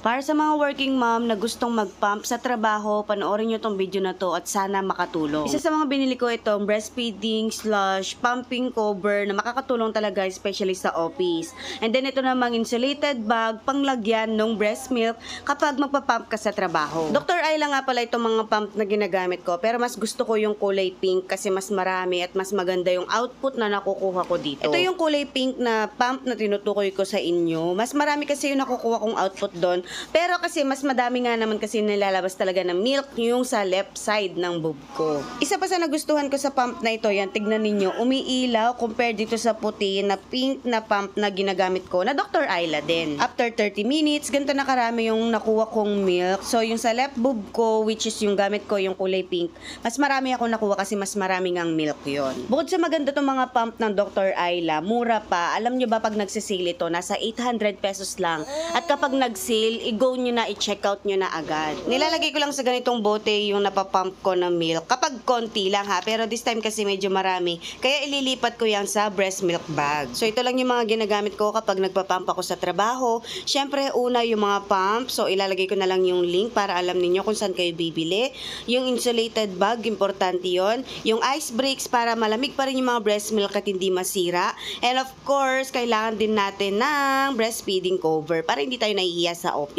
Para sa mga working mom na gustong mag-pump sa trabaho, panoorin nyo tong video na to at sana makatulong. Isa sa mga binili ko itong breastfeeding/pumping cover na makakatulong talaga especially sa office. And then ito namang insulated bag panglagyan ng breast milk kapag magpa-pump ka sa trabaho. Dr. Ayla nga pala itong mga pump na ginagamit ko, pero mas gusto ko yung kulay pink kasi mas marami at mas maganda yung output na nakukuha ko dito. Ito yung kulay pink na pump na tinutukoy ko sa inyo. Mas marami kasi yung nakukuha kong output doon. Pero kasi mas madami nga naman kasi nilalabas talaga ng milk yung sa left side ng boob ko. Isa pa sa nagustuhan ko sa pump na ito, yan, tignan ninyo, umiilaw compared dito sa puti na pink na pump na ginagamit ko na Dr. Ayla din. After 30 minutes, ganito na karami yung nakuha kong milk. So yung sa left boob ko, which is yung gamit ko, yung kulay pink, mas marami ako nakuha kasi mas maraming ang milk yon. Bukod sa maganda tong mga pump ng Dr. Ayla, mura pa. Alam nyo ba pag nagsisale ito, nasa 800 pesos lang. At kapag nag-sale, i-go nyo na, i-check out nyo na agad. Nilalagay ko lang sa ganitong bote yung napapump ko ng milk. Kapag konti lang ha, pero this time kasi medyo marami. Kaya ililipat ko yan sa breast milk bag. So ito lang yung mga ginagamit ko kapag nagpapump ako sa trabaho. Syempre, una yung mga pump. So ilalagay ko na lang yung link para alam niyo kung saan kayo bibili. Yung insulated bag, importante yon. Yung ice breaks para malamig pa rin yung mga breast milk at hindi masira. And of course, kailangan din natin ng breastfeeding cover para hindi tayo nahihiya sa office.